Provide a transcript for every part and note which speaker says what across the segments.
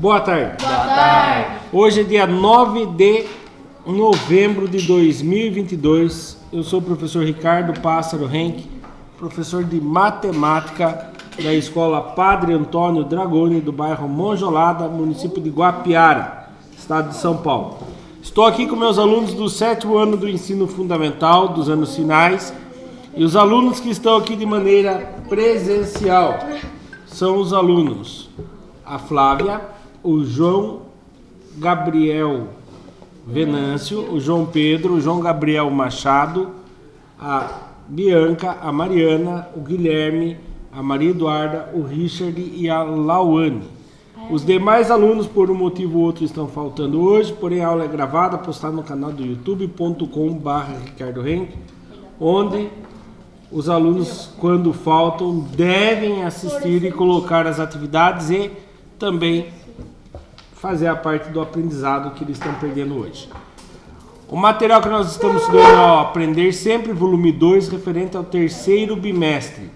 Speaker 1: Boa tarde.
Speaker 2: Boa tarde.
Speaker 1: Hoje é dia 9 de novembro de 2022. Eu sou o professor Ricardo Pássaro Henck, professor de matemática da Escola Padre Antônio Dragoni, do bairro Monjolada, município de Guapiara, estado de São Paulo. Estou aqui com meus alunos do 7º ano do ensino fundamental, dos anos finais, e os alunos que estão aqui de maneira presencial são os alunos a Flávia, o João Gabriel Venâncio, o João Pedro, o João Gabriel Machado, a Bianca, a Mariana, o Guilherme, a Maria Eduarda, o Richard e a Lauane. Os demais alunos, por um motivo ou outro, estão faltando hoje, porém a aula é gravada, postada no canal do youtube.com/Ricardo Henck, onde os alunos, quando faltam, devem assistir e colocar as atividades e também fazer a parte do aprendizado que eles estão perdendo hoje. O material que nós estamos estudando é o Aprender Sempre, volume 2, referente ao 3º bimestre.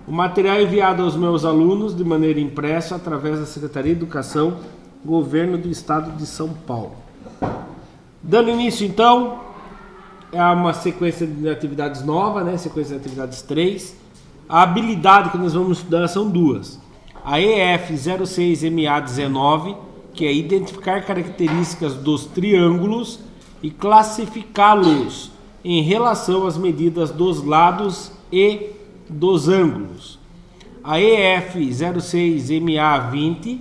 Speaker 1: O material é enviado aos meus alunos de maneira impressa através da Secretaria de Educação, Governo do Estado de São Paulo. Dando início, então, a uma sequência de atividades nova, né? Sequência de atividades 3. A habilidade que nós vamos estudar são duas. A EF06MA19, que é identificar características dos triângulos e classificá-los em relação às medidas dos lados e dos ângulos. A EF06MA20,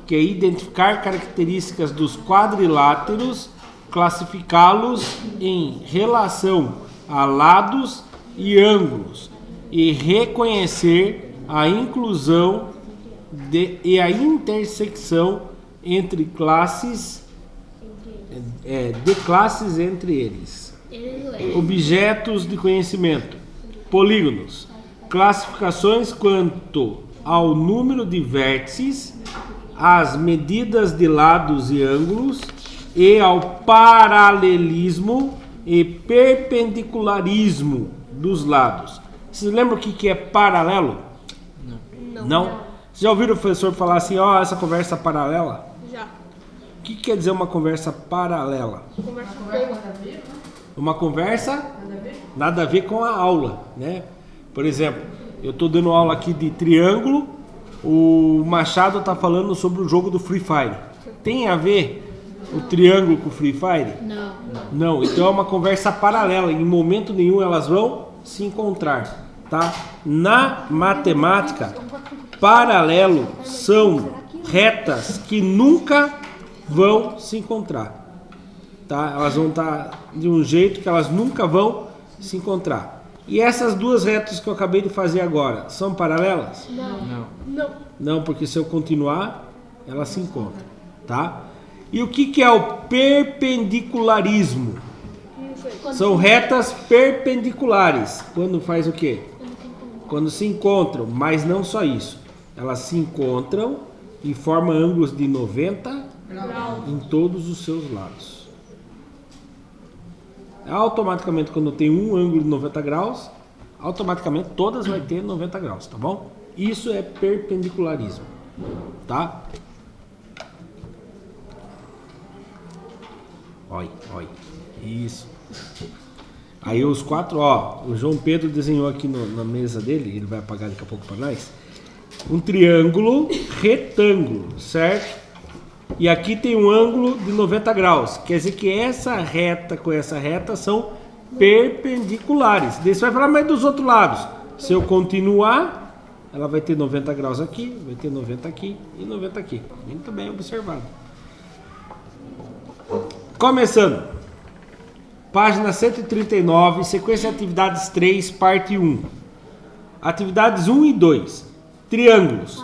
Speaker 1: que é identificar características dos quadriláteros, classificá-los em relação a lados e ângulos e reconhecer a inclusão e a intersecção entre classes, de classes entre eles. Objetos de conhecimento, polígonos, classificações quanto ao número de vértices, às medidas de lados e ângulos e ao paralelismo e perpendicularismo dos lados. Vocês lembram o que é paralelo? Não? Vocês já ouviram o professor falar assim, essa conversa paralela?
Speaker 2: Já.
Speaker 1: O que quer dizer uma conversa paralela? Uma conversa nada a ver com a aula, né? Por exemplo, eu estou dando aula aqui de triângulo, o Machado está falando sobre o jogo do Free Fire. Tem a ver o triângulo com o Free Fire? Não, então é uma conversa paralela, em momento nenhum elas vão se encontrar, tá? Na matemática, paralelo são retas que nunca vão se encontrar, tá? Elas vão estar de um jeito que elas nunca vão se encontrar. E essas duas retas que eu acabei de fazer agora, são paralelas? Não, porque se eu continuar, elas se encontram, tá? E o que é o perpendicularismo? São retas perpendiculares. Quando faz o quê? Quando se encontram, mas não só isso. Elas se encontram e formam ângulos de 90 graus em todos os seus lados. Automaticamente, quando tem um ângulo de 90 graus, automaticamente todas vai ter 90 graus, tá bom? Isso é perpendicularismo, tá? Olha, isso. Aí os quatro, o João Pedro desenhou aqui na mesa dele, ele vai apagar daqui a pouco para nós, um triângulo retângulo, certo? E aqui tem um ângulo de 90 graus, quer dizer que essa reta com essa reta são perpendiculares. Daí você vai falar, mas dos outros lados, se eu continuar, ela vai ter 90 graus aqui, vai ter 90 aqui e 90 aqui. Muito bem observado. Começando. Página 139, sequência de atividades 3, parte 1. Atividades 1 e 2. Triângulos.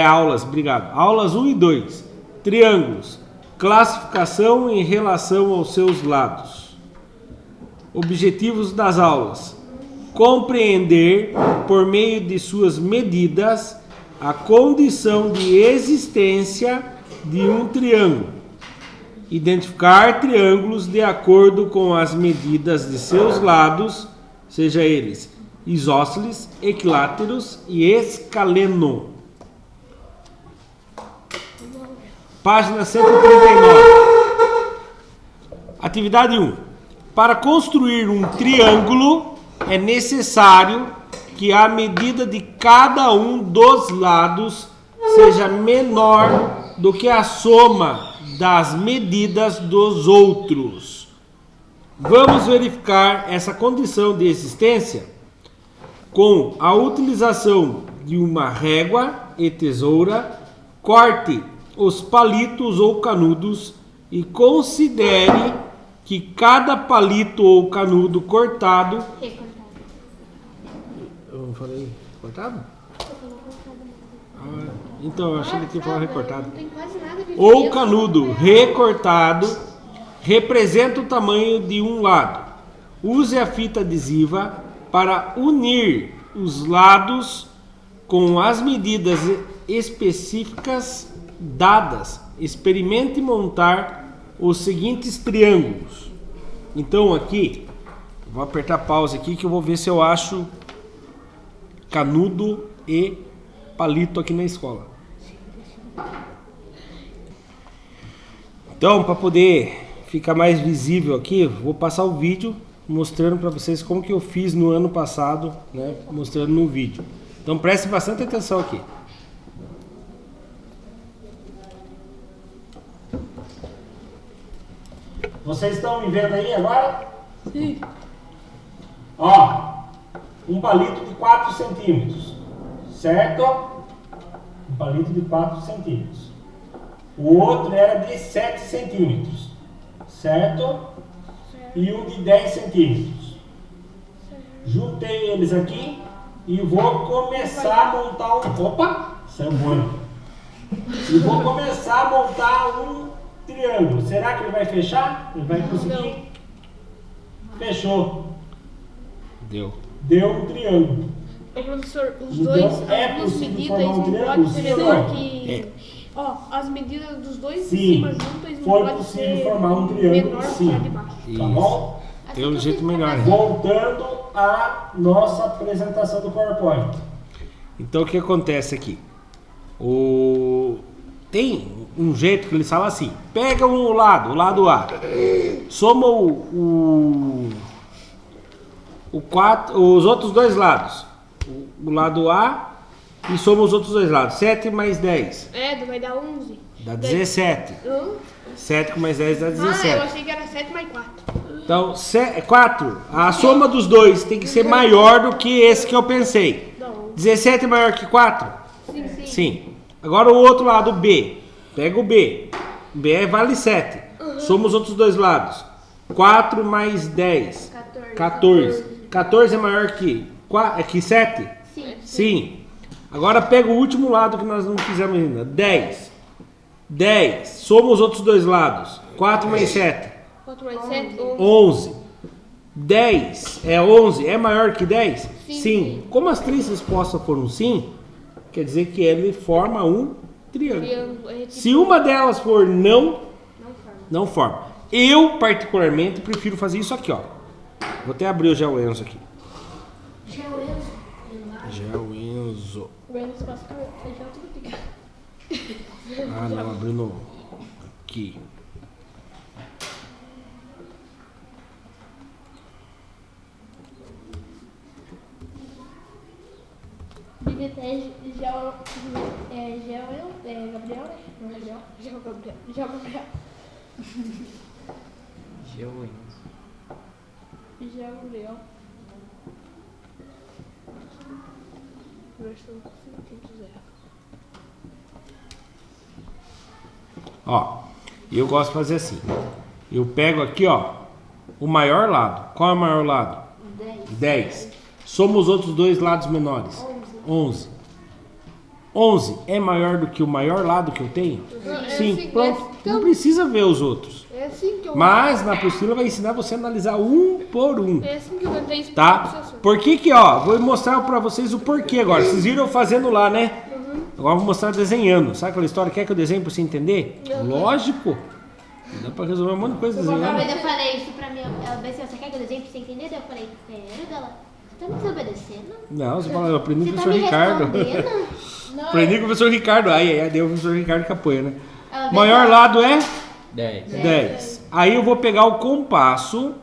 Speaker 1: Aulas, obrigado. Aulas 1 e 2. Triângulos. Classificação em relação aos seus lados. Objetivos das aulas. Compreender, por meio de suas medidas, a condição de existência de um triângulo. Identificar triângulos de acordo com as medidas de seus lados, seja eles isósceles, equiláteros e escaleno. Página 139. Atividade 1. Para construir um triângulo, é necessário que a medida de cada um dos lados seja menor do que a soma das medidas dos outros. Vamos verificar essa condição de existência com a utilização de uma régua e tesoura. Corte os palitos ou canudos e considere que cada palito ou canudo cortado... Eu falei cortado? Então, eu achei que ia falar recortado. Ou canudo recortado representa o tamanho de um lado. Use a fita adesiva para unir os lados com as medidas específicas dadas. Experimente montar os seguintes triângulos. Então aqui, vou apertar pause aqui que eu vou ver se eu acho canudo e palito aqui na escola. Então, para poder ficar mais visível aqui, vou passar o vídeo mostrando para vocês como que eu fiz no ano passado, né? Mostrando no vídeo. Então preste bastante atenção aqui. Vocês estão me vendo aí agora?
Speaker 2: Sim.
Speaker 1: Ó, um palito de 4 centímetros, certo? Um palito de 4 centímetros. O outro era de 7 centímetros, certo? E um de 10 centímetros. Juntei eles aqui e vou começar a montar um... Opa! Sambona. E vou começar a montar um triângulo. Será que ele vai fechar? Ele vai conseguir? Fechou. Deu um triângulo.
Speaker 2: Ô, professor, os
Speaker 1: Então,
Speaker 2: dois,
Speaker 1: é
Speaker 2: as duas
Speaker 1: possível
Speaker 2: medidas
Speaker 1: formar um
Speaker 2: não
Speaker 1: triângulo?
Speaker 2: podem ser
Speaker 1: Sim.
Speaker 2: menor que...
Speaker 1: É.
Speaker 2: Ó, as medidas dos dois de
Speaker 1: Sim,
Speaker 2: cima juntas não
Speaker 1: foi
Speaker 2: podem
Speaker 1: possível
Speaker 2: ser
Speaker 1: formar um triângulo,
Speaker 2: menor
Speaker 1: sim.
Speaker 2: que a de baixo.
Speaker 1: Tá bom?
Speaker 3: Tem um jeito melhor.
Speaker 1: Voltando à nossa apresentação do PowerPoint. Então o que acontece aqui? Tem um jeito que eles falam assim: pega o lado A, soma os outros dois lados, o lado A, e soma os outros dois lados. 7 mais 10
Speaker 2: Vai dar 11.
Speaker 1: dá 17. 7 com mais 10 dá 17.
Speaker 2: Ah, eu achei que era 7 mais 4.
Speaker 1: Então, 4. A soma dos dois tem que ser maior do que esse que eu pensei.
Speaker 2: Não.
Speaker 1: 17 é maior que 4?
Speaker 2: Sim, sim.
Speaker 1: Sim. Agora o outro lado, B. Pega o B. B vale 7. Soma os outros dois lados. 4 mais 10. 14. 14 é maior que 7?
Speaker 3: Sim.
Speaker 1: Sim. Agora pega o último lado que nós não fizemos ainda. 10. 10. Soma os outros dois lados. 4 mais 7.
Speaker 2: 4 mais 7,
Speaker 1: 11. 10 é 11. É maior que 10?
Speaker 2: Sim.
Speaker 1: Como as três respostas foram sim, quer dizer que ele forma um triângulo. Se uma delas for não forma. Eu, particularmente, prefiro fazer isso aqui, ó. Vou até abrir o GeoEnzo aqui. GeoEnzo.
Speaker 2: O Enzo passa feijão tudo picado.
Speaker 1: Ah, não, abriu no... Aqui.
Speaker 3: Gabriel, né? Não, Gabriel.
Speaker 2: Gabriel.
Speaker 1: Ó, eu gosto de fazer assim. Eu pego aqui, ó, o maior lado. Qual é o maior lado? 10. Soma os outros dois lados menores. 11. 11 é maior do que o maior lado que eu tenho? Sim, pronto. Não precisa ver os outros.
Speaker 2: É assim que eu...
Speaker 1: Mas na apostila vai ensinar você a analisar um por um.
Speaker 2: É assim que eu tentei explicar pro
Speaker 1: Tá?
Speaker 2: professor.
Speaker 1: Por que, ó, vou mostrar pra vocês o porquê agora. Vocês viram eu fazendo lá, né? Agora eu vou mostrar desenhando. Sabe aquela história? Quer que eu desenhe pra você entender? Lógico. Dá pra resolver um monte de coisa
Speaker 3: Uma
Speaker 1: desenhando.
Speaker 3: vez eu falei isso pra minha... Ela disse, você quer que eu desenhe pra você entender? Daí eu falei, quero, dela. Você tá me desobedecendo?
Speaker 1: Não, você fala, eu aprendi
Speaker 3: Você
Speaker 1: com o
Speaker 3: tá
Speaker 1: professor
Speaker 3: me
Speaker 1: Ricardo.
Speaker 3: respondendo?
Speaker 1: Aprendi com o professor Ricardo. Aí deu o professor Ricardo que apoia, né?
Speaker 3: Ela
Speaker 1: Maior
Speaker 3: veio-
Speaker 1: lado é
Speaker 4: 10.
Speaker 1: 10. Aí eu vou pegar o compasso.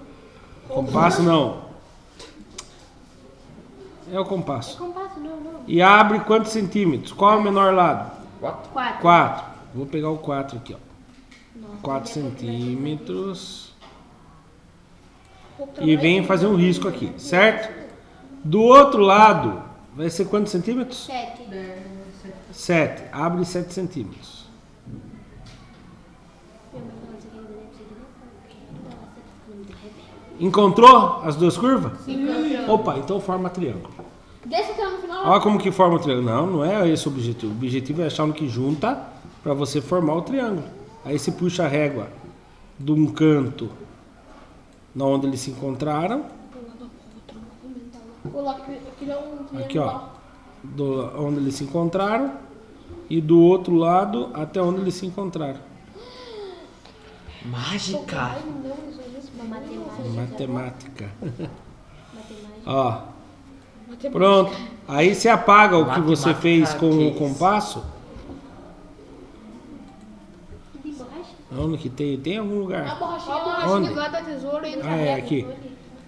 Speaker 1: Compasso não. É o compasso.
Speaker 3: Compasso, não.
Speaker 1: E abre quantos centímetros? Qual é o menor lado?
Speaker 4: 4.
Speaker 3: 4.
Speaker 1: 4. Vou pegar o 4 aqui, ó. 4 centímetros. E vem fazer um risco aqui, certo? Do outro lado, vai ser quantos centímetros?
Speaker 3: 7.
Speaker 1: 7. Abre 7 centímetros. Encontrou as duas curvas? Opa, então forma triângulo.
Speaker 2: Desce até no final.
Speaker 1: Olha como que forma o triângulo. Não é esse o objetivo. O objetivo é achar um que junta para você formar o triângulo. Aí você puxa a régua de um canto na onde eles se encontraram.
Speaker 2: O lá que é um triângulo
Speaker 1: Aqui, ó.
Speaker 2: lá.
Speaker 1: Do, onde eles se encontraram. E do outro lado até onde eles se encontraram.
Speaker 4: Mágica.
Speaker 2: Ai, não, isso é isso.
Speaker 3: Uma matemática.
Speaker 1: Matemática.
Speaker 3: Matemática.
Speaker 1: Ó. Pronto. Aí você apaga o que você
Speaker 4: Matemática,
Speaker 1: fez com
Speaker 4: que
Speaker 1: o
Speaker 4: isso?
Speaker 1: compasso.
Speaker 3: De borracha?
Speaker 1: Onde que tem? Tem em algum
Speaker 2: A
Speaker 1: lugar.
Speaker 2: borrachinha
Speaker 1: Onde?
Speaker 2: lá da tesoura e
Speaker 1: Ah, é aqui.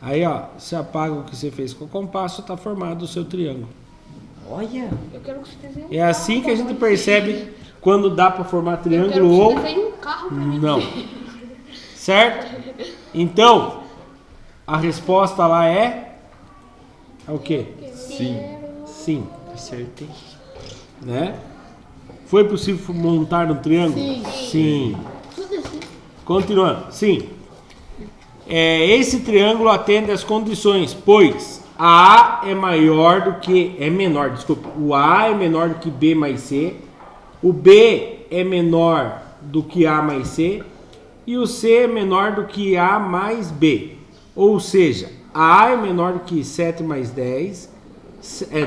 Speaker 1: Aí, ó, você apaga o que você fez com o compasso, tá formado o seu triângulo.
Speaker 4: Olha.
Speaker 2: Eu quero que você desenhe um
Speaker 1: É assim que a gente percebe quando dá para formar
Speaker 2: Eu quero
Speaker 1: triângulo
Speaker 2: que você
Speaker 1: ou
Speaker 2: desenhe um carro pra mim.
Speaker 1: não. Certo? Então, a resposta lá é o quê?
Speaker 4: Sim.
Speaker 1: Sim,
Speaker 4: Acertei.
Speaker 1: né? Foi possível montar um triângulo? Sim.
Speaker 2: Tudo assim.
Speaker 1: Continuando. Sim. Esse triângulo atende às condições, pois A é maior do que... É menor, desculpa. O A é menor do que B mais C. O B é menor do que A mais C. E o C é menor do que A mais B. Ou seja, A é menor do que 7 mais 10.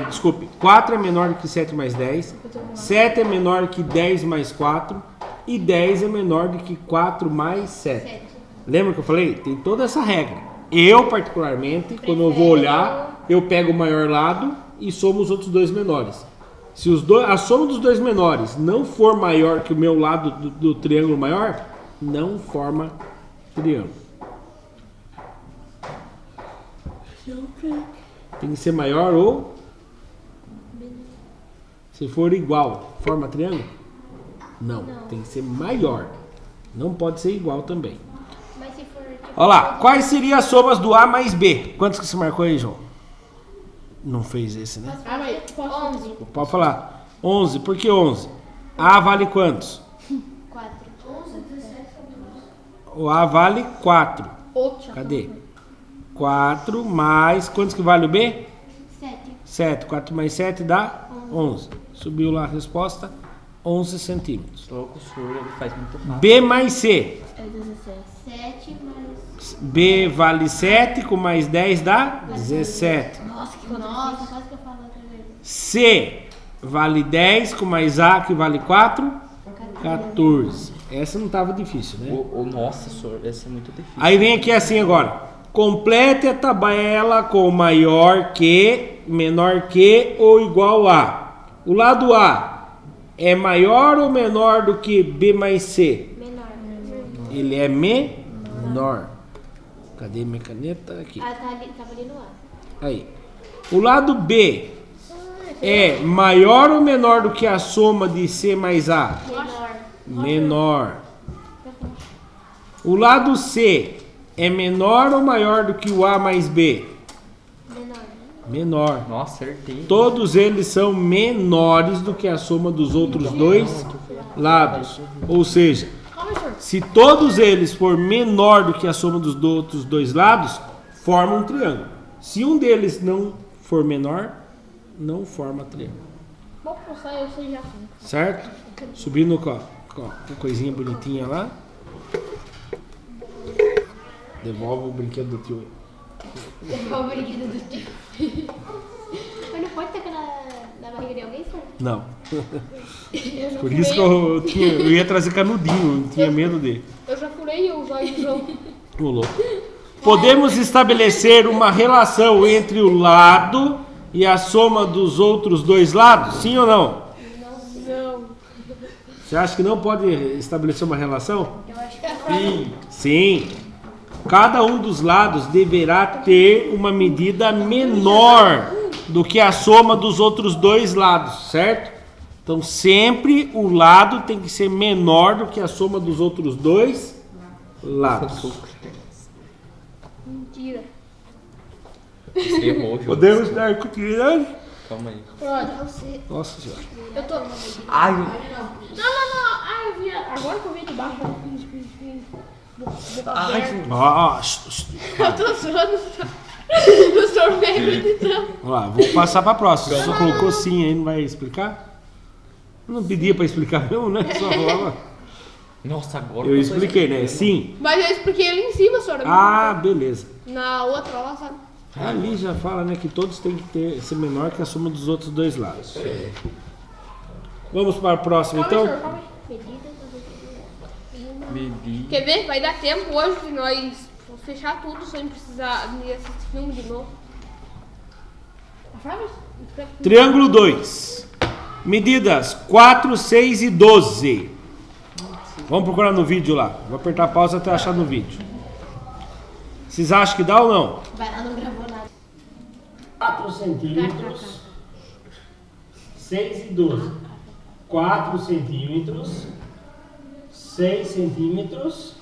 Speaker 1: Desculpe, 4 é menor do que 7 mais 10. 7 é menor do que 10 mais 4. E 10 é menor do que 4 mais 7. Lembra que eu falei? Tem toda essa regra. Eu, particularmente, quando eu vou olhar, eu pego o maior lado e somo os outros dois menores. Se a soma dos dois menores não for maior que o meu lado do triângulo maior, não forma triângulo. Tem que ser maior ou... Se for igual, forma triângulo? Não, tem que ser maior. Não pode ser igual também.
Speaker 3: Mas se for tipo.
Speaker 1: Olha lá, quais seriam as somas do A mais B? Quantos que você marcou aí, João? Não fez esse, né?
Speaker 2: Ah, mas posso
Speaker 3: 11.
Speaker 1: Pode falar. 11, por que 11? A vale quantos?
Speaker 3: 4.
Speaker 1: O A vale 4.
Speaker 2: Outro.
Speaker 1: Cadê? 4 mais... Quantos que vale o B?
Speaker 3: 7.
Speaker 1: 7. 4 mais 7 dá 11. Subiu lá a resposta, 11 centímetros.
Speaker 4: Louco, surdo, ele faz muito rápido.
Speaker 1: B mais C.
Speaker 2: É 17.
Speaker 3: 7 mais.
Speaker 1: B vale 7, com mais 10 dá 17.
Speaker 3: Nossa, quase que eu falo outra vez.
Speaker 1: C vale 10, com mais A, que vale 4, 14. Essa não estava difícil, né?
Speaker 4: Nossa, surdo, essa é muito difícil.
Speaker 1: Aí vem aqui assim agora. Complete a tabela com maior que, menor que ou igual a. O lado A é maior ou menor do que B mais C?
Speaker 3: Menor.
Speaker 1: Ele é menor. Cadê minha caneta? Aqui.
Speaker 3: Ah, tava ali no A.
Speaker 1: Aí. O lado B é maior ou menor do que a soma de C mais A?
Speaker 3: Menor.
Speaker 1: Menor. O lado C é menor ou maior do que o A mais B?
Speaker 3: Menor.
Speaker 1: Menor.
Speaker 4: Nossa, acertei.
Speaker 1: Todos eles são menores do que a soma dos outros dois lados. Ou seja,
Speaker 2: Calma, senhor.
Speaker 1: se todos eles for menor do que a soma dos outros dois lados, forma um triângulo. Se um deles não for menor, não forma triângulo.
Speaker 2: Vamos passar, eu sei já.
Speaker 1: Certo? Subindo com a coisinha bonitinha lá. Devolve o brinquedo do tio aí.
Speaker 3: Qual o brinquedo do tio? Mas não pode tacar na barriga de alguém, senhor?
Speaker 1: Não. Por isso que eu ia trazer canudinho, eu tinha medo dele.
Speaker 2: Eu já furei o zóio do João.
Speaker 1: Ô, louco. Podemos estabelecer uma relação entre o lado e a soma dos outros dois lados? Sim ou não? Você acha que não pode estabelecer uma relação?
Speaker 3: Eu acho que
Speaker 4: Sim.
Speaker 1: Sim. Cada um dos lados deverá ter uma medida menor do que a soma dos outros dois lados, certo? Então sempre o lado tem que ser menor do que a soma dos outros dois lados.
Speaker 2: Mentira.
Speaker 4: Você errou, João.
Speaker 1: Podemos dar continuidade?
Speaker 4: Calma aí.
Speaker 2: Pronto.
Speaker 1: Nossa senhora.
Speaker 2: Eu tô.
Speaker 4: Ai,
Speaker 2: Não. Ah, eu vi. Agora que eu vi de baixo.
Speaker 4: ai,
Speaker 1: Ó,
Speaker 2: Eu tô zoando. O sorvete então.
Speaker 1: vamos lá, vou passar para a próxima. Você só colocou sim aí, não vai explicar? Eu não pedia para explicar mesmo, né? Só falava.
Speaker 4: Nossa, agora
Speaker 1: Eu
Speaker 4: tô
Speaker 1: expliquei, né?
Speaker 4: entendendo.
Speaker 1: Sim.
Speaker 2: Mas eu expliquei ali em cima, senhora.
Speaker 1: Ah, beleza.
Speaker 2: Na outra lá, sabe?
Speaker 1: Ali já fala, né, que todos têm que ser menor que a soma dos outros dois lados. Vamos para o próximo,
Speaker 2: Calma aí,
Speaker 1: então?
Speaker 2: senhor, calma aí.
Speaker 4: Medi.
Speaker 2: Quer ver? Vai dar tempo hoje de nós fechar tudo sem precisar de assistir filme de novo.
Speaker 1: Triângulo 2. Medidas 4, 6 e 12. Vamos procurar no vídeo lá. Vou apertar a pausa até achar no vídeo. Vocês acham que dá ou não?
Speaker 3: vai lá, não gravou nada.
Speaker 1: 4 centímetros, 6 e 12. 4 centímetros, 6 centímetros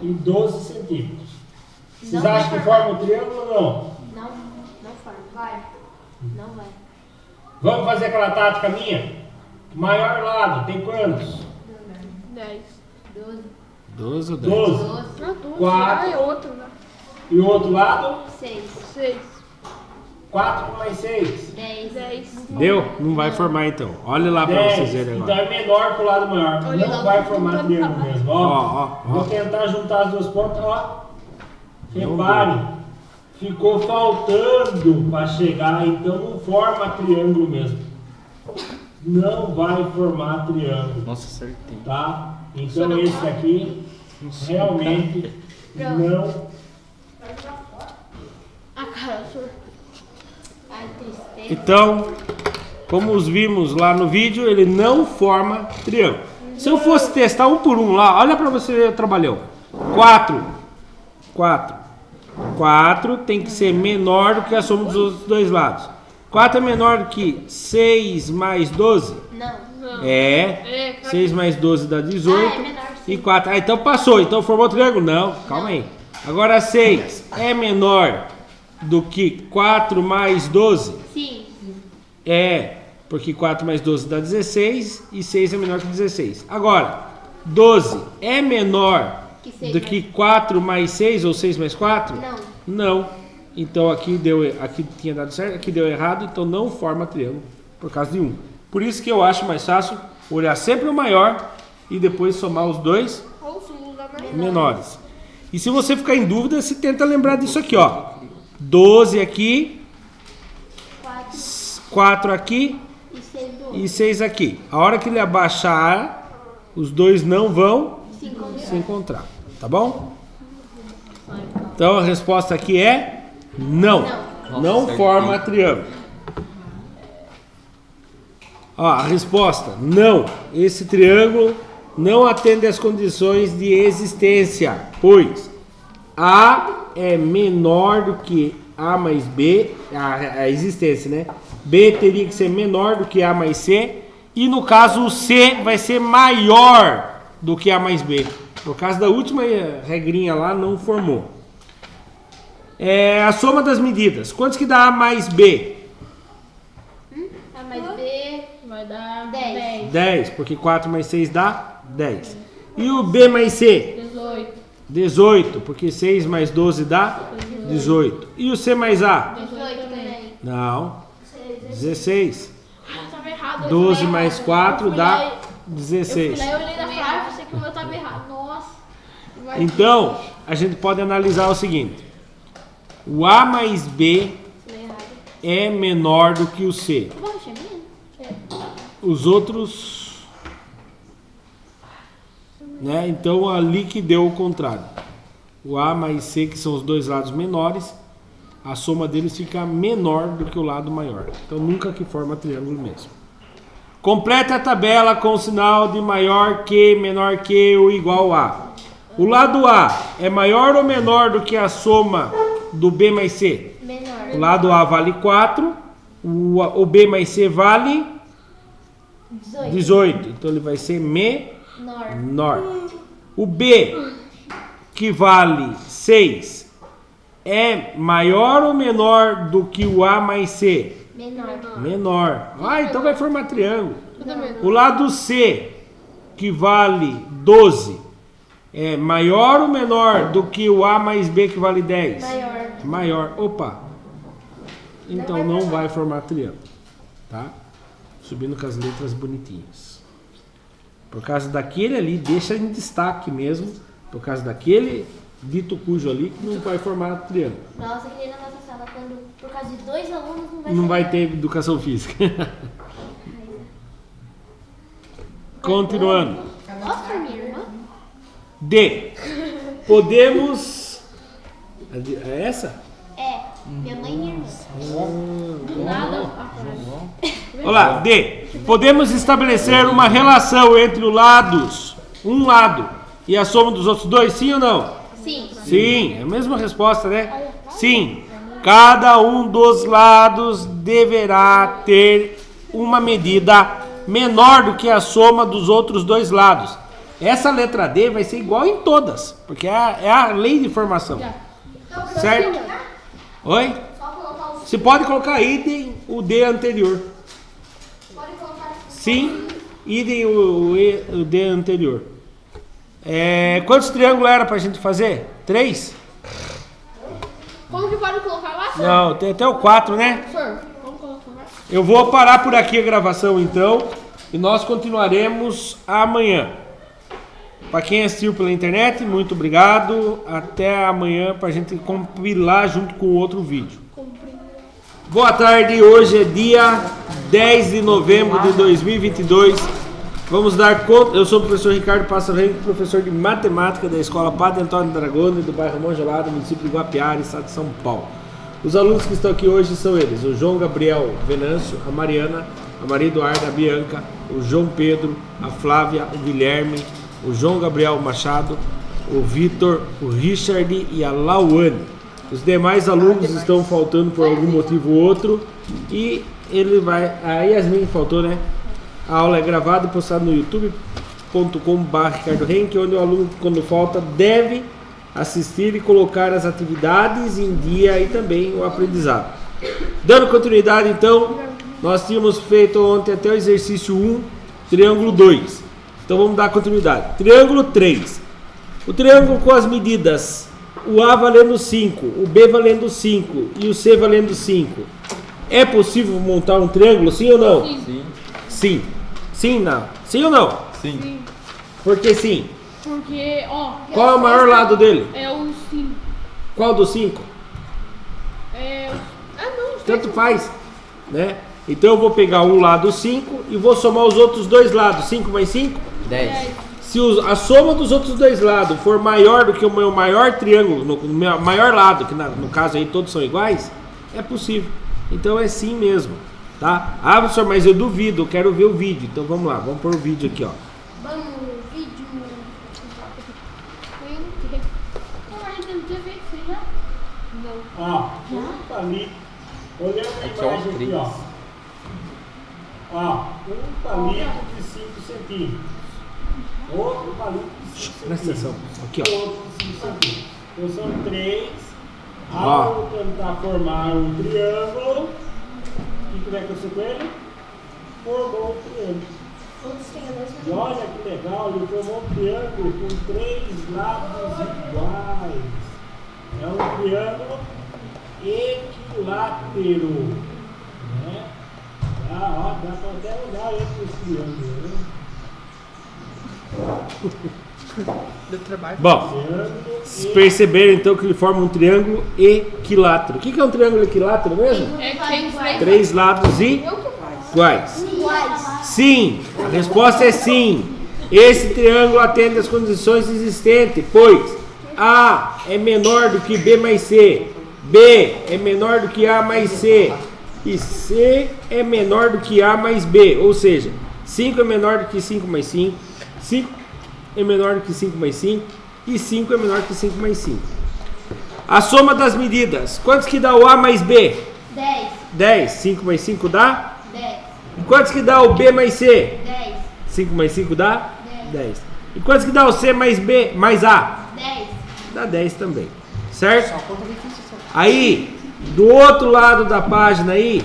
Speaker 1: e 12 centímetros. Vocês
Speaker 3: Não
Speaker 1: acham
Speaker 3: vai
Speaker 1: que forma um triângulo ou não?
Speaker 3: Não, não forma. Vai. Não vai.
Speaker 1: Vamos fazer aquela tática minha? Maior lado, tem quantos?
Speaker 2: 10.
Speaker 3: 12.
Speaker 1: 12 ou 10?
Speaker 3: 12.
Speaker 2: Não, tudo.
Speaker 1: Quatro.
Speaker 2: Ah, é outro, né?
Speaker 1: E o outro lado?
Speaker 3: 6.
Speaker 2: 6.
Speaker 1: 4 mais 6.
Speaker 3: 10.
Speaker 2: 10.
Speaker 1: Deu? Não vai formar então. Olha lá pra vocês verem
Speaker 5: Então
Speaker 1: agora.
Speaker 5: é menor que o lado maior.
Speaker 2: Olha
Speaker 5: Não
Speaker 2: lá,
Speaker 5: vai
Speaker 2: tô
Speaker 5: formar
Speaker 2: tentando
Speaker 5: triângulo
Speaker 2: falar.
Speaker 5: mesmo.
Speaker 1: Ó,
Speaker 5: Ó,
Speaker 1: ó, ó.
Speaker 5: vou tentar juntar as duas pontas. Ó,
Speaker 1: Não
Speaker 5: repare, ficou faltando para chegar, então não forma triângulo mesmo. Não vai formar triângulo,
Speaker 4: Nossa, acertei.
Speaker 5: tá? Então esse aqui realmente não.
Speaker 2: Ah, cara, senhor.
Speaker 3: Ai, tristeza.
Speaker 1: Então, como os vimos lá no vídeo, ele não forma triângulo. Se eu fosse testar um por um lá, olha pra você ver o trabalhão. 4. 4 tem que ser menor do que a soma dos outros dois lados. 4 é menor do que 6 mais 12?
Speaker 3: Não.
Speaker 1: É. 6 mais 12 dá 18.
Speaker 3: Ah, é menor, sim.
Speaker 1: E 4. Ah, então passou. Então formou triângulo? Não, calma aí. Agora 6 é menor do que 4 mais 12?
Speaker 3: Sim.
Speaker 1: É, porque 4 mais 12 dá 16 e 6 é menor que 16. Agora, 12 é menor
Speaker 3: Que 6
Speaker 1: do que 4 mais 6 ou 6 mais 4?
Speaker 3: Não.
Speaker 1: Não. Então aqui tinha dado certo, aqui deu errado, então não forma triângulo por causa de 1. Por isso que eu acho mais fácil olhar sempre o maior e depois somar os dois
Speaker 2: Ou o símbolo da mãe.
Speaker 1: menores. E se você ficar em dúvida, você tenta lembrar disso aqui, ó. 12 aqui,
Speaker 3: 4
Speaker 1: 4 aqui
Speaker 3: e 6 do outro.
Speaker 1: e 6 aqui. A hora que ele abaixar, os dois não vão
Speaker 3: 5
Speaker 1: se encontrar, tá bom? Então a resposta aqui é não. Não
Speaker 4: Nossa,
Speaker 1: forma triângulo. Ó, a resposta, não. Esse triângulo não atende às condições de existência, pois A é menor do que A mais B, a existência, né? B teria que ser menor do que A mais C, e no caso o C vai ser maior do que A mais B. No caso da última regrinha lá, não formou. É a soma das medidas. Quantos que dá A mais B?
Speaker 3: A mais B.
Speaker 2: Vai dar
Speaker 3: 10.
Speaker 1: 10, porque 4 mais 6 dá 10. E o B mais C?
Speaker 2: 18.
Speaker 1: 18, porque 6 mais 12 dá 18. E o C mais A?
Speaker 3: 18 também.
Speaker 1: Não, 16.
Speaker 2: Ah, tava errado.
Speaker 1: 12 mais 4 dá
Speaker 2: Eu
Speaker 1: 16.
Speaker 2: fui lá e olhei na frase, pensei que o meu tava errado. Nossa. Vai-
Speaker 1: Então, a gente pode analisar o seguinte. O A mais B é menor do que o C.
Speaker 3: Poxa, menino.
Speaker 1: Os outros, né? Então ali que deu o contrário. O A mais C, que são os dois lados menores, a soma deles fica menor do que o lado maior. Então nunca que forma triângulo mesmo. Complete a tabela com o sinal de maior que, menor que ou igual a. O lado A é maior ou menor do que a soma do B mais C?
Speaker 3: Menor.
Speaker 1: O lado A vale 4, o B mais C vale 18. Então ele vai ser menor. O B, que vale 6, é maior ou menor do que o A mais C?
Speaker 3: Menor.
Speaker 1: Menor. Ah, então vai formar triângulo.
Speaker 2: Tudo menor.
Speaker 1: O lado C, que vale 12, é maior ou menor do que o A mais B, que vale 10?
Speaker 3: Maior.
Speaker 1: Maior. Opa. Então não vai formar triângulo. Tá? Subindo com as letras bonitinhas. Por causa daquele ali, deixa em destaque mesmo. Por causa daquele dito cujo ali, que não vai formar triângulo.
Speaker 3: Nossa, que nem na nossa sala, quando por causa de 2 alunos
Speaker 1: Não vai ter educação física. Continuando.
Speaker 3: Nossa, minha irmã.
Speaker 1: D. Podemos. É essa?
Speaker 3: É, minha mãe e minha irmã.
Speaker 2: Nada.
Speaker 1: Olha lá, D. Podemos estabelecer uma relação entre os lados, um lado, e a soma dos outros dois, sim ou não?
Speaker 3: Sim.
Speaker 1: Sim, é a mesma resposta, né? Sim. Cada um dos lados deverá ter uma medida menor do que a soma dos outros dois lados. Essa letra D vai ser igual em todas, porque é a lei de formação. Certo? Oi? Você pode colocar idem o D anterior. Sim, idem o D anterior. Quantos triângulos era pra gente fazer? 3?
Speaker 2: Como que pode colocar lá, senhor?
Speaker 1: Não, tem até o 4, né?
Speaker 2: Senhor, vamos colocar lá.
Speaker 1: Eu vou parar por aqui a gravação então e nós continuaremos amanhã. Para quem assistiu pela internet, muito obrigado. Até amanhã para a gente compilar junto com o outro vídeo. Boa tarde, hoje é dia 10 de novembro de 2022. Vamos dar conta. Eu sou o professor Ricardo Pássaro Henrique, professor de matemática da Escola Padre Antônio Dragoni, do bairro Mongelado, município de Guapiara, estado de São Paulo. Os alunos que estão aqui hoje são eles: o João Gabriel Venâncio, a Mariana, a Maria Eduarda, a Bianca, o João Pedro, a Flávia, o Guilherme, o João Gabriel Machado, o Vitor, o Richard e a Lauane. Os demais alunos estão faltando por algum motivo ou outro e ele vai... A Yasmin faltou, né? A aula é gravada e postada no youtube.com/RicardoHenck, onde o aluno, quando falta, deve assistir e colocar as atividades em dia e também o aprendizado. Dando continuidade, então, nós tínhamos feito ontem até o exercício 1, triângulo 2. Então vamos dar continuidade. Triângulo 3. O triângulo com as medidas, o A valendo 5, o B valendo 5 e o C valendo 5. É possível montar um triângulo, sim ou não?
Speaker 4: Sim.
Speaker 1: Sim. Sim, não. Sim ou não?
Speaker 4: Sim.
Speaker 1: Por que sim?
Speaker 2: Porque, ó...
Speaker 1: Qual é o maior lado dele?
Speaker 2: É o 5.
Speaker 1: Qual dos 5?
Speaker 2: Não,
Speaker 1: Tanto faz, né? Então eu vou pegar um lado 5 e vou somar os outros dois lados. 5 mais 5?
Speaker 4: 10.
Speaker 1: Se a soma dos outros dois lados for maior do que o meu maior triângulo, no meu maior lado, que no caso aí todos são iguais, é possível. Então é sim mesmo, tá? Ah, professor, mas eu duvido, eu quero ver o vídeo. Então vamos lá, vamos pôr o vídeo aqui, ó.
Speaker 3: Vamos, vídeo.
Speaker 2: A gente não tinha feito isso já?
Speaker 5: Ó, um palito. Olhando a
Speaker 4: Aqui, ó,
Speaker 5: imagem aqui,
Speaker 4: três.
Speaker 5: ó. Ó, um palito de 5 centímetros. Outro palito de 5
Speaker 1: Presta atenção,
Speaker 5: centímetros.
Speaker 1: aqui, ó.
Speaker 5: Outro de 5 centímetros. Então são 3.
Speaker 1: Ó.
Speaker 5: Ao tentar formar um triângulo, o que vai acontecer com ele? Formou um triângulo.
Speaker 3: Todos têm a mesma.
Speaker 5: E olha que legal, ele formou um triângulo com 3 lados iguais. É um triângulo equilátero. Né? Ó, dá para até olhar entre os triângulos. Né?
Speaker 1: Bom,
Speaker 5: Triângulo
Speaker 1: vocês perceberam então que ele forma um triângulo equilátero. O que é um triângulo equilátero mesmo?
Speaker 2: É que tem os
Speaker 1: 3 lados iguais.
Speaker 3: Iguais.
Speaker 1: Sim, a resposta é sim. Esse triângulo atende às condições existentes, pois A é menor do que B mais C, B é menor do que A mais C e C é menor do que A mais B. Ou seja, 5 é menor do que 5 mais 5. 5 é menor do que 5 mais 5. E 5 é menor que 5 mais 5. A soma das medidas. Quantos que dá o A mais B?
Speaker 3: 10.
Speaker 1: 10. 5 mais 5 dá?
Speaker 3: 10.
Speaker 1: E quantos que dá o B mais C?
Speaker 3: 10.
Speaker 1: 5 mais 5 dá?
Speaker 3: 10.
Speaker 1: 10. E quantos que dá o C mais B mais A?
Speaker 3: 10.
Speaker 1: Dá 10 também. Certo? Aí, do outro lado da página aí,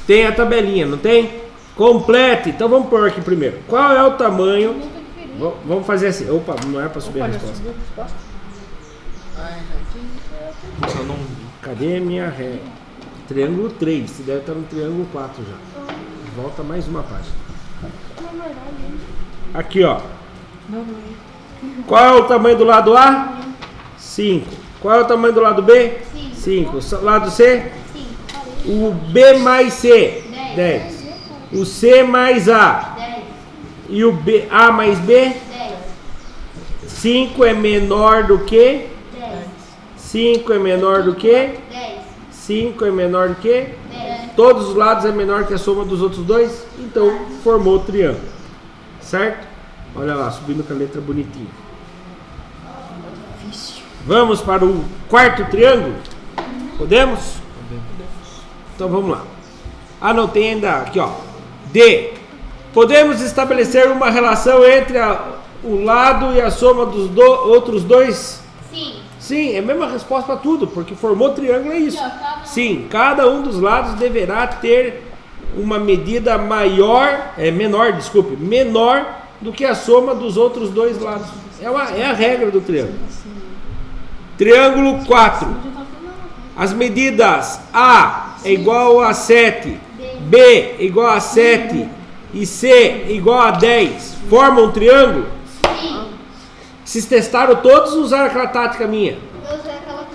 Speaker 1: tem a tabelinha, não tem? Complete. Então vamos pôr aqui primeiro. Qual é o tamanho? Vamos fazer assim. Opa, não é para subir a resposta.
Speaker 4: Eu não vi.
Speaker 1: Cadê a minha ré? Triângulo 3. Você deve estar no triângulo 4 já. Volta mais uma página. Aqui, ó. Qual é o tamanho do lado A? 5. Qual é o tamanho do lado B? 5. Lado C?
Speaker 3: 5.
Speaker 1: O B mais C? 10. O C mais A?
Speaker 3: 10.
Speaker 1: E o B, A mais B?
Speaker 3: 10.
Speaker 1: 5 é menor do que?
Speaker 3: 10.
Speaker 1: 5 é menor do que?
Speaker 3: 10.
Speaker 1: 5 é menor do que?
Speaker 3: 10.
Speaker 1: Todos os lados é menor que a soma dos outros dois? Então formou o triângulo. Certo? Olha lá, subindo com a letra bonitinha. Vamos para o quarto triângulo? Podemos? Então vamos lá. Ah, não, tem ainda aqui, ó. D. Podemos estabelecer uma relação entre o lado e a soma dos outros dois?
Speaker 3: Sim.
Speaker 1: Sim, é a mesma resposta para tudo, porque formou triângulo é isso. Sim, cada um dos lados deverá ter uma medida menor do que a soma dos outros dois lados. É a regra do triângulo. Triângulo 4. As medidas A é igual a 7, B é igual a 7 e C é igual a 10. Formam um triângulo?
Speaker 3: Sim.
Speaker 1: Vocês testaram todos ou usaram aquela tática minha?
Speaker 3: Eu usei aquela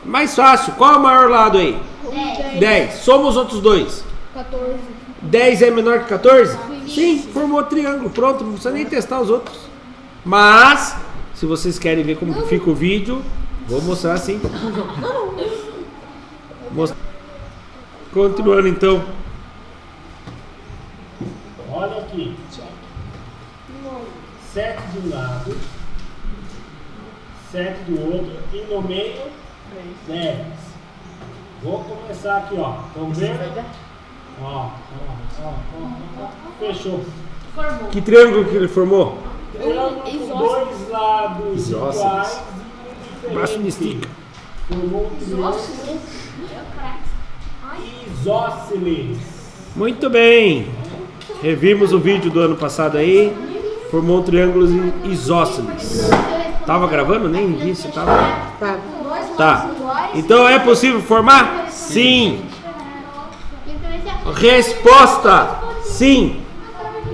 Speaker 1: Mais fácil. Qual é o maior lado aí?
Speaker 3: 10.
Speaker 1: 10. Soma os outros dois.
Speaker 2: 14.
Speaker 1: 10 é menor que 14? Sim, formou triângulo. Pronto, não precisa nem testar os outros. Mas, se vocês querem ver como fica o vídeo, vou mostrar assim. Continuando então.
Speaker 5: Olha aqui. 7 de um lado, 7 do outro e no meio 10. Vou começar aqui, ó. Estão vendo? Ó. Fechou.
Speaker 1: Que triângulo que ele formou?
Speaker 5: Triângulo com dois lados
Speaker 1: Isósceles.
Speaker 5: iguais e
Speaker 1: Braço me
Speaker 5: diferentes.
Speaker 1: estica.
Speaker 5: Formou um triângulo isósceles.
Speaker 1: Muito bem. Revimos o vídeo do ano passado aí. Formou um triângulo isósceles. Tava gravando? Nem vi se tava. Tá. Então é possível formar? Sim. Resposta: sim.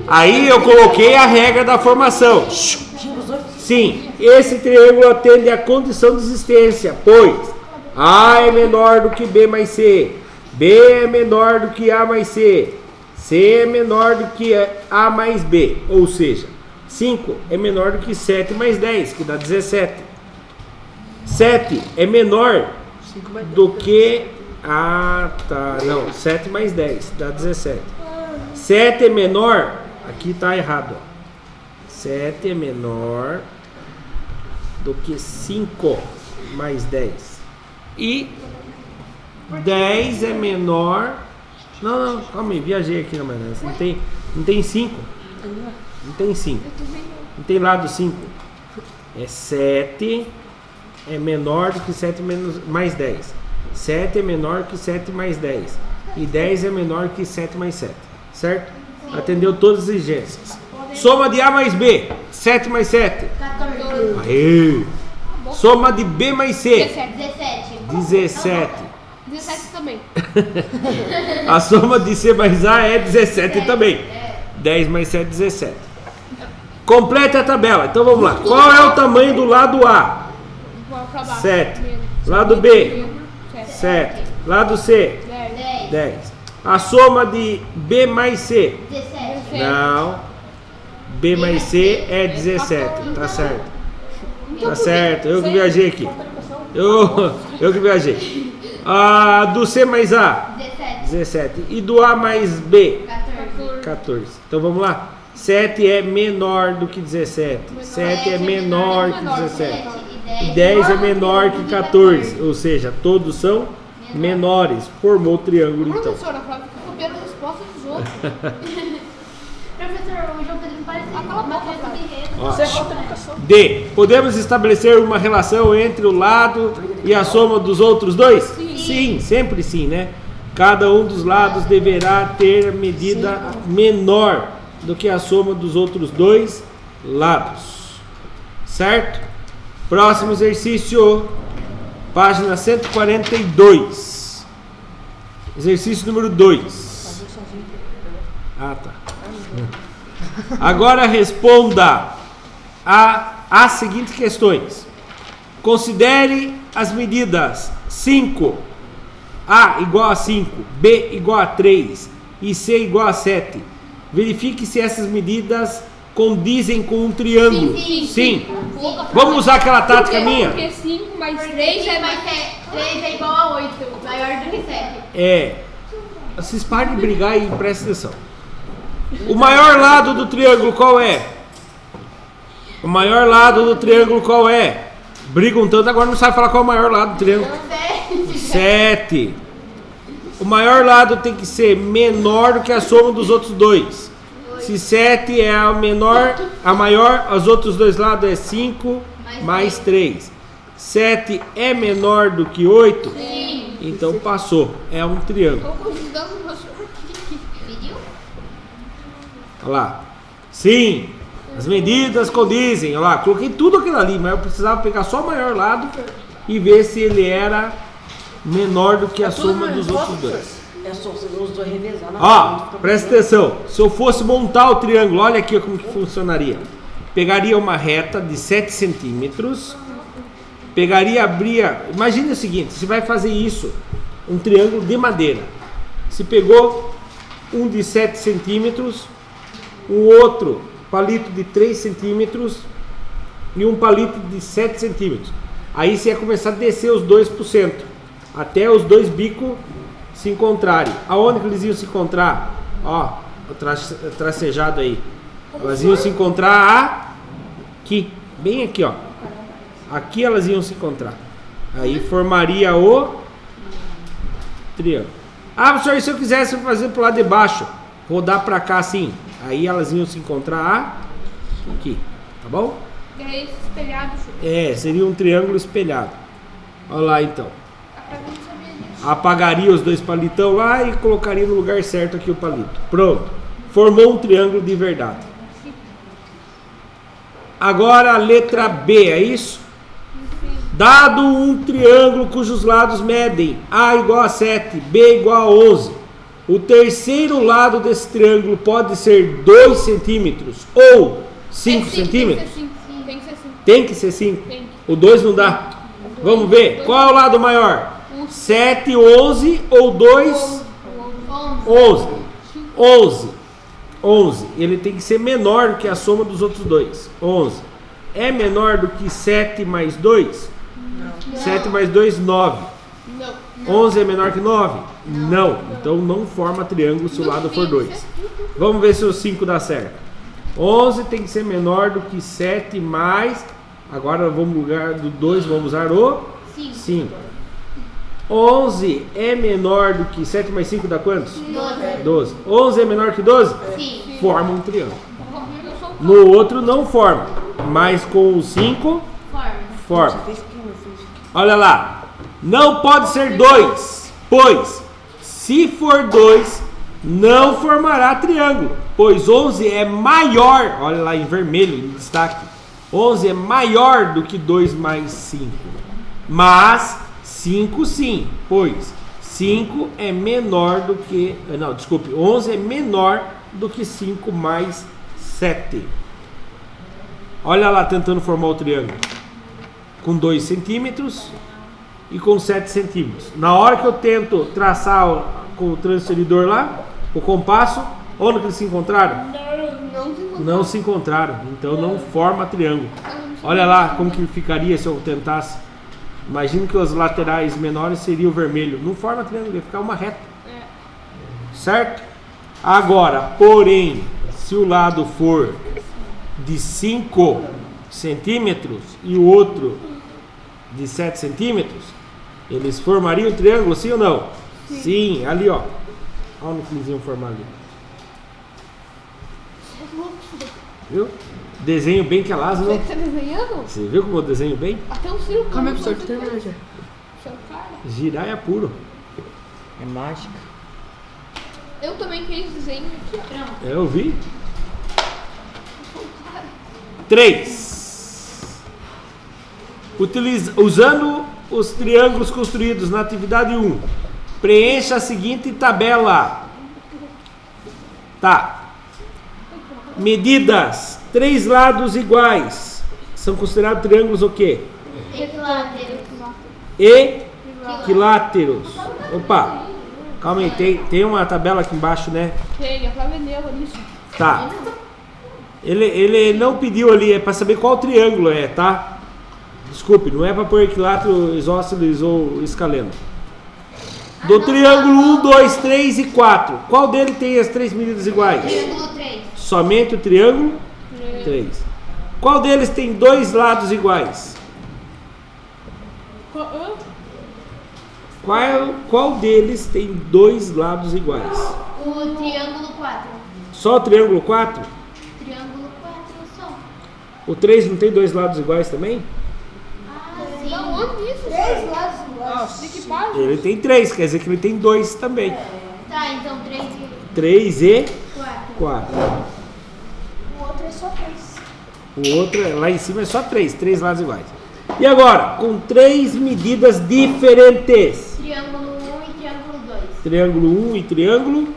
Speaker 1: Aí eu coloquei a regra da formação. Sim, esse triângulo atende à condição de existência, pois A é menor do que B mais C, B é menor do que A mais C, C é menor do que A mais B, ou seja, 5 é menor do que 7 mais 10, que dá 17. 7 é menor do que... Ah, tá. Não, 7 mais 10 dá 17. 7 é menor... Aqui tá errado. 7 é menor do que 5 mais 10. E 10 é menor... Não, calma aí, viajei aqui na maionese. Não tem 5. Não tem 5. Não tem lado 5. É 7 é menor do que 7 mais 10. 7 é menor que 7 mais 10. E 10 é menor que 7 mais 7. Certo? Atendeu todas as exigências. Soma de A mais B. 7 mais 7.
Speaker 3: 14.
Speaker 1: Aê. Soma de B mais C.
Speaker 2: 17.
Speaker 1: 17.
Speaker 2: 17 também.
Speaker 1: A soma de C mais A é 17 também. 10 mais 7, 17. Completa a tabela. Então vamos lá. Qual é o tamanho do lado A?
Speaker 2: Pra baixo.
Speaker 1: 7.
Speaker 2: Menos.
Speaker 1: Lado B?
Speaker 2: 7.
Speaker 1: 7. Lado C?
Speaker 2: 10.
Speaker 1: 10. A soma de B mais C?
Speaker 3: 17.
Speaker 1: Não. B mais C é 17. Tá certo. Tá certo. Eu que viajei aqui. Eu que viajei. A do C mais A?
Speaker 3: 17.
Speaker 1: 17. E do A mais B?
Speaker 3: 14.
Speaker 1: 14. Então vamos lá. 7 é menor do que 17. 7 é menor que 17. E 10 é menor que 14. Ou seja, todos são menores. Formou o triângulo então.
Speaker 2: Professora, Flávia, fica copiando a resposta dos outros.
Speaker 3: Professor, o João Pedro não parece
Speaker 2: Cala a boca,
Speaker 3: matéria do Guerreiro.
Speaker 1: Ó.
Speaker 4: Você é contra a educação.
Speaker 1: D. Podemos estabelecer uma relação entre o lado e a soma dos outros dois? Sim, sempre sim, né? Cada um dos lados deverá ter medida menor do que a soma dos outros dois lados. Certo? Próximo exercício, página 142. Exercício número 2. Ah, tá. Agora responda às seguintes questões. Considere as medidas 5, A igual a 5, B igual a 3 e C igual a 7. Verifique se essas medidas condizem com um triângulo. Sim. Vamos usar aquela tática minha?
Speaker 2: Porque 5 mais 3
Speaker 3: 3
Speaker 2: é mais...
Speaker 3: 3 é igual a 8, maior do que 7.
Speaker 1: É. Vocês parem de brigar e prestem atenção. O maior lado do triângulo qual é? O maior lado do triângulo qual é? Brigam tanto, agora não sabe falar qual é o maior lado do triângulo. 7. O maior lado tem que ser menor do que a soma dos outros dois. Se 7 é a menor, a maior, os outros dois lados é 5 mais 3. 7 é menor do que 8?
Speaker 3: Sim.
Speaker 1: Então passou. É um triângulo.
Speaker 2: Estou convidando o professor aqui.
Speaker 3: Pediu?
Speaker 1: Olha lá. Sim. As medidas condizem. Olha lá. Coloquei tudo aquilo ali, mas eu precisava pegar só o maior lado e ver se ele era menor do que a soma dos outros dois.
Speaker 4: É só você os dois revezar na
Speaker 1: Ó, presta atenção. Se eu fosse montar o triângulo, olha aqui como que funcionaria. Pegaria uma reta de 7 centímetros. Pegaria, abria... Imagina o seguinte, você vai fazer isso, um triângulo de madeira. Você pegou um de 7 centímetros, um outro palito de 3 centímetros e um palito de 7 centímetros. Aí você ia começar a descer os dois por cento, até os dois bicos se encontrarem. Aonde que eles iam se encontrar? Ó, o tracejado aí. Elas iam se encontrar aqui, bem aqui, ó. Aqui elas iam se encontrar. Aí formaria o triângulo. Ah, professor, e se eu quisesse fazer pro lado de baixo? Rodar pra cá assim. Aí elas iam se encontrar aqui. Tá bom?
Speaker 2: E aí esse espelhado,
Speaker 1: É, seria um triângulo espelhado. Olha lá então.
Speaker 2: eu não sabia disso.
Speaker 1: Apagaria os dois palitão lá e colocaria no lugar certo aqui o palito. Pronto. Formou um triângulo de verdade. Agora a letra B, é isso? Dado um triângulo cujos lados medem A igual a 7, B igual a 11, o terceiro lado desse triângulo pode ser 2 centímetros ou 5 centímetros?
Speaker 2: Tem que ser 5.
Speaker 1: Tem que ser 5.
Speaker 2: Tem.
Speaker 1: O 2 não dá. Vamos ver. Qual é o lado maior? 7, 11 ou 2? 11. 11. Ele tem que ser menor do que a soma dos outros dois. 11. É menor do que 7 mais 2?
Speaker 2: Não.
Speaker 1: 7 mais 2, 9.
Speaker 2: Não.
Speaker 1: 11 é menor que 9? Não. Então não forma triângulo se o lado for 2. Vamos ver se o 5 dá certo. 11 tem que ser menor do que 7 mais... Agora vamos no lugar do 2, vamos usar o 5. 11 é menor do que 7 mais 5 dá quantos? 12. 11 é menor que 12?
Speaker 3: Sim.
Speaker 1: Forma um triângulo.
Speaker 2: Eu sou o
Speaker 1: No outro não forma, mas com o 5 forma. Olha lá, não pode ser 2, pois se for 2, não formará triângulo, pois 11 é maior, olha lá em vermelho, em destaque, 11 é maior do que 2 mais 5, mas 5 sim, pois 5 é menor do que, não, desculpe, 11 é menor do que 5 mais 7. Olha lá tentando formar o triângulo. Com 2 centímetros e com 7 centímetros. Na hora que eu tento traçar com o transferidor lá, o compasso, onde que eles se encontraram? Não se encontraram. Então não forma triângulo. Olha lá como que ficaria se eu tentasse. Imagina que os laterais menores seriam o vermelho. Não forma triângulo, ia ficar uma reta. Certo? Agora, porém, se o lado for de 5 centímetros e o outro de 7 centímetros, eles formariam um triângulo, sim ou não? Sim, ali ó. Olha o que eles iam formar ali. Viu? Desenho bem que é Lázaro.
Speaker 2: Você tá desenhando?
Speaker 1: Você viu como eu desenho bem?
Speaker 2: Até um círculo.
Speaker 4: Calma aí, professor, terminou já.
Speaker 2: Seu cara.
Speaker 1: Girar é puro.
Speaker 4: É mágica.
Speaker 2: Eu também fiz desenho aqui, ó.
Speaker 1: Eu vi. 3. Usando os triângulos construídos na atividade 1, preencha a seguinte tabela. Tá. Medidas. 3 lados iguais. São considerados triângulos o quê? Equiláteros. Opa. Calma aí, tem uma tabela aqui embaixo, né?
Speaker 2: Tem, a Flávia deu ali.
Speaker 1: Tá. Ele não pediu ali, é para saber qual triângulo é, tá? Desculpe, não é para pôr equilátero, isósceles ou escaleno. Do triângulo 1, 2, 3 e 4. Qual dele tem as 3 medidas iguais?
Speaker 3: Triângulo 3.
Speaker 1: Somente o triângulo 3. Qual deles tem 2 lados iguais? Qual deles tem 2 lados iguais?
Speaker 3: O triângulo 4.
Speaker 1: Só o triângulo 4?
Speaker 3: Triângulo 4 só.
Speaker 1: O 3 não tem 2 lados iguais também?
Speaker 3: Ah, sim.
Speaker 2: Da onde isso?
Speaker 3: 3 lados iguais.
Speaker 2: De que página?
Speaker 1: Ele tem 3, quer dizer que ele tem 2 também.
Speaker 3: Tá, então 3 e
Speaker 1: 3 e
Speaker 3: 4.
Speaker 1: 4.
Speaker 3: O outro é só 3.
Speaker 1: O outro, lá em cima, é só 3 lados iguais. E agora, com 3 medidas diferentes.
Speaker 3: Triângulo 1 e triângulo 2.
Speaker 1: Triângulo 1 e triângulo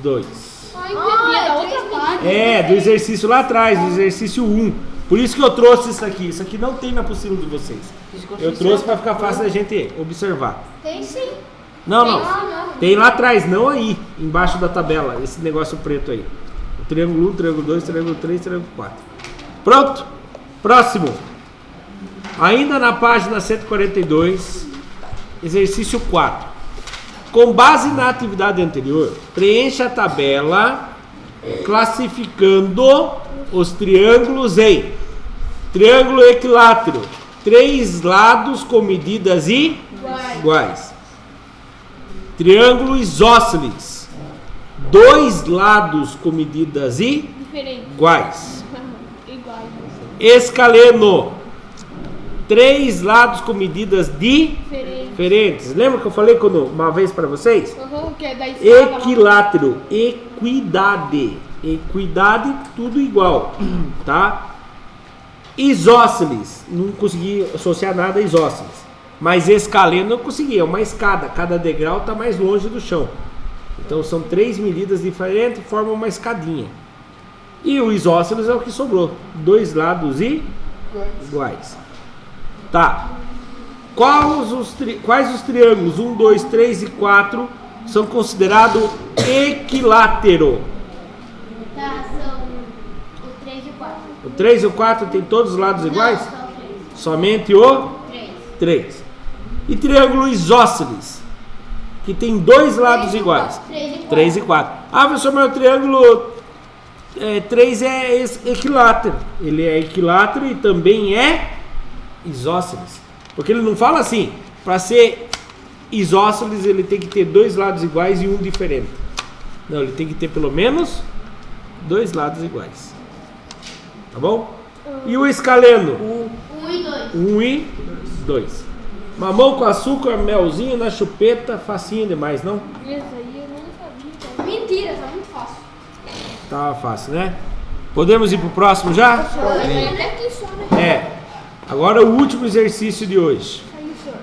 Speaker 3: 2.
Speaker 1: 2.
Speaker 2: Ah, entendi. É da outra página.
Speaker 1: É, do exercício lá atrás, do exercício 1. Por isso que eu trouxe isso aqui. Isso aqui não tem na apostila de vocês. Eu trouxe para ficar fácil da gente observar.
Speaker 3: Tem sim.
Speaker 1: Não. Tem lá atrás, não aí, embaixo da tabela, esse negócio preto aí. O triângulo 1, triângulo 2, triângulo 3, triângulo 4. Pronto? Próximo. Ainda na página 142, exercício 4. Com base na atividade anterior, preencha a tabela classificando os triângulos em triângulo equilátero, 3 lados com medidas iguais. Triângulo isósceles, 2 lados com medidas
Speaker 2: Diferente.
Speaker 1: iguais.
Speaker 2: Igual.
Speaker 1: Escaleno, 3 lados com medidas diferentes. Lembra que eu falei uma vez para vocês?
Speaker 2: Uhum, que é da escala.
Speaker 1: Equilátero, equidade. Equidade, tudo igual, tá? Isósceles, não consegui associar nada a isósceles. Mas escaleno eu consegui, é uma escada, cada degrau está mais longe do chão. Então são 3 medidas diferentes, formam uma escadinha. E o isósceles é o que sobrou, 2 lados iguais. Tá. Quais os triângulos 1, 2, 3 e 4 são considerados equilátero?
Speaker 3: Tá, são o 3 e o 4.
Speaker 1: O 3 e o 4 tem todos os lados iguais?
Speaker 3: Não, só o 3.
Speaker 1: Somente o 3. E triângulo isósceles, que tem 2 lados iguais. 3 e 4. Ah, professor, mas o triângulo 3 é equilátero. Ele é equilátero e também é isósceles. Porque ele não fala assim, para ser isósceles ele tem que ter 2 lados iguais e um diferente. Não, ele tem que ter pelo menos 2 lados iguais. Tá bom? E o escaleno?
Speaker 3: 1 e 2.
Speaker 1: 1 e 2. Mamão com açúcar, melzinho na chupeta, facinho demais, não?
Speaker 2: Esse aí eu não sabia.
Speaker 3: Mentira, tá muito fácil.
Speaker 1: Tava fácil, né? Podemos ir pro próximo já?
Speaker 2: Até aqui só, né?
Speaker 1: É. Agora o último exercício de hoje.
Speaker 2: Aí, senhor.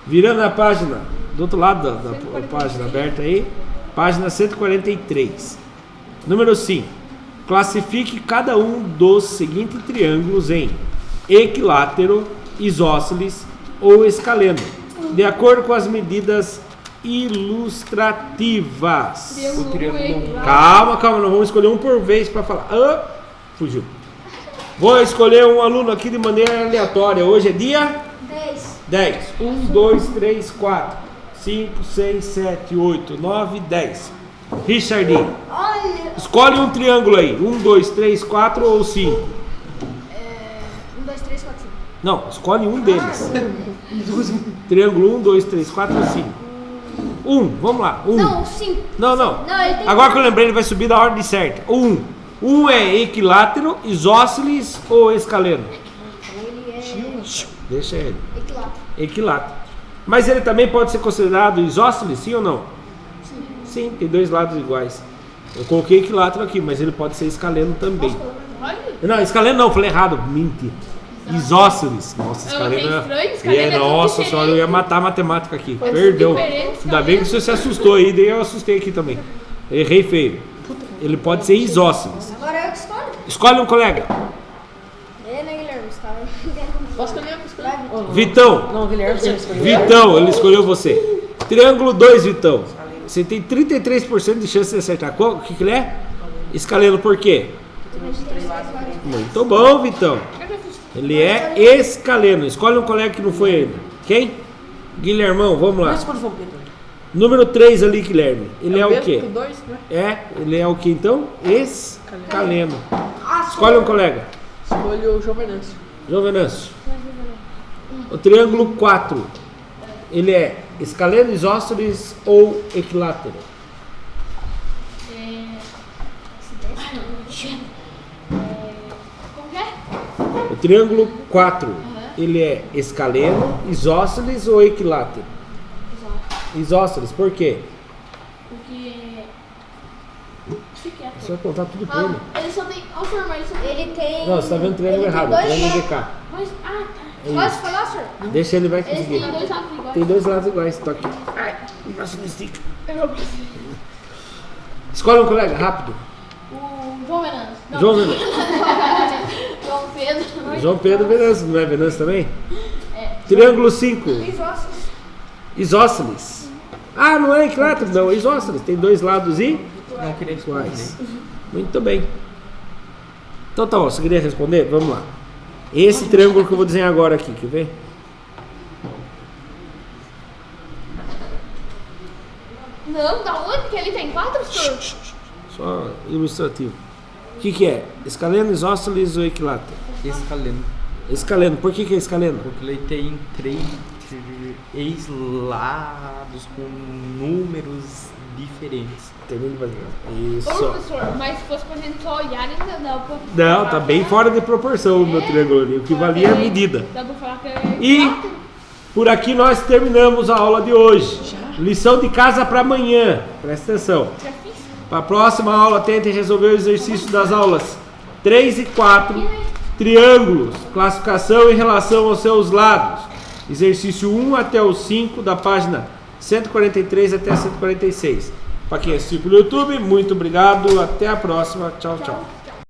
Speaker 1: Virando a página, do outro lado da página aberta aí, página 143. Número 5. Classifique cada um dos seguintes triângulos em equilátero, isósceles ou escaleno, de acordo com as medidas ilustrativas. Calma, nós vamos escolher um por vez para falar. Fugiu. Vou escolher um aluno aqui de maneira aleatória. Hoje é dia 10. 1, 2, 3, 4, 5, 6, 7, 8, 9, 10. Richardinho,
Speaker 3: Olha.
Speaker 1: escolhe um triângulo aí. 1, 2, 3, 4 ou 5?
Speaker 3: 1, 2, 3, 4, 5.
Speaker 1: Não, escolhe um deles. Triângulo 1, 2, 3, 4 ou 5? 1, vamos lá. 1.
Speaker 3: Não, 5.
Speaker 1: Não, não.
Speaker 3: Não, ele tem.
Speaker 1: Agora que eu lembrei, ele vai subir da ordem certa. 1. 1 é equilátero, isósceles ou escaleno?
Speaker 3: Ele é
Speaker 1: Deixa ele.
Speaker 3: equilátero.
Speaker 1: Equilátero. Mas ele também pode ser considerado isósceles, sim ou não? Sim, tem dois lados iguais. Eu coloquei equilátero aqui, mas ele pode ser escaleno também.
Speaker 2: Olha.
Speaker 1: Não, escaleno não, falei errado. Mentira. Isósceles. Nossa, escaleno
Speaker 2: achei estranho, escaleno é tudo
Speaker 1: nossa
Speaker 2: diferente.
Speaker 1: senhora, eu ia matar a matemática aqui.
Speaker 2: Foi
Speaker 1: Perdão.
Speaker 2: diferente,
Speaker 1: Ainda bem que você se assustou aí, daí eu assustei aqui também. Errei feio. Ele pode ser isósceles.
Speaker 3: Agora eu que escolho.
Speaker 1: Escolhe um colega.
Speaker 3: É, né, Guilherme? Você tá...
Speaker 4: Posso escolher? Posso escolher? Oh, não.
Speaker 1: Vitão.
Speaker 4: Não, Guilherme, você escolheu.
Speaker 1: Vitão, ele escolheu você. Triângulo 2, Vitão. Você tem 33% de chance de acertar. O que ele é? Escaleno por quê? Muito bom, Vitão. Ele é escaleno. Escolhe um colega que não foi ainda. Quem? Guilhermão, vamos
Speaker 4: Não
Speaker 1: lá.
Speaker 4: escolhe o João Pedro.
Speaker 1: Número 3 ali, Guilherme. Ele é o
Speaker 4: Pedro
Speaker 1: quê?
Speaker 4: com 2, né?
Speaker 1: Ele é o que então? Escaleno. Escolhe um colega.
Speaker 4: Escolho o João Venâncio.
Speaker 1: João Venâncio. O triângulo 4. Ele é escaleno, isósceles ou equilátero?
Speaker 2: Como que é?
Speaker 1: O triângulo 4. Ele é escaleno, isósceles ou equilátero? Isósceles. Por quê?
Speaker 2: Porque.
Speaker 1: Você vai contar tudo pra ele.
Speaker 2: Ele só tem. Ó, senhor, mas ele só tem.
Speaker 3: Ele tem...
Speaker 1: Não, você tá vendo o triângulo
Speaker 3: ele tem
Speaker 1: errado.
Speaker 3: dois
Speaker 1: Triângulo
Speaker 3: lados.
Speaker 1: DK.
Speaker 2: Mas. Ah, tá.
Speaker 3: Posso falar, senhor?
Speaker 1: Deixa ele, vai
Speaker 2: Eles
Speaker 1: conseguir.
Speaker 2: têm dois lados iguais.
Speaker 1: Tem dois lados iguais. Toque. Ai, o braço não estica. Escolhe um colega, rápido.
Speaker 2: O João Venâncio. Não,
Speaker 1: João Venâncio.
Speaker 2: João Pedro.
Speaker 1: João Pedro Venâncio. Não é Venâncio também? Triângulo 5.
Speaker 3: Isósceles.
Speaker 1: Isósceles. Ah, não é equilátero? Não, é isósceles. Tem dois lados
Speaker 4: Não queria escolher.
Speaker 1: iguais. Muito bem. Então tá bom, você queria responder? Vamos lá. Esse triângulo que eu vou desenhar agora aqui, quer ver?
Speaker 2: Não, da onde que ele tem 4, senhor?
Speaker 1: Só ilustrativo. O que é? Escaleno, isósceles ou equilátero?
Speaker 4: Escaleno.
Speaker 1: Escaleno. Por que é escaleno?
Speaker 4: Porque ele tem 3 lados com números diferentes.
Speaker 1: Termina de fazer.
Speaker 2: Ô,
Speaker 1: Isso.
Speaker 2: professor, mas se fosse pra gente só olhar, ainda não.
Speaker 1: Não, tá bem fora de proporção o meu triângulo ali. O que valia é a medida.
Speaker 2: Dá pra falar que é.
Speaker 1: E por aqui nós terminamos a aula de hoje. Lição de casa para amanhã. Presta atenção.
Speaker 2: Já fiz?
Speaker 1: Para a próxima aula, tente resolver o exercício das aulas 3 e 4. Triângulos. Classificação em relação aos seus lados. Exercício 1 até o 5 da página 143 até 146. Para quem assistiu pelo YouTube, muito obrigado. Até a próxima. Tchau, tchau.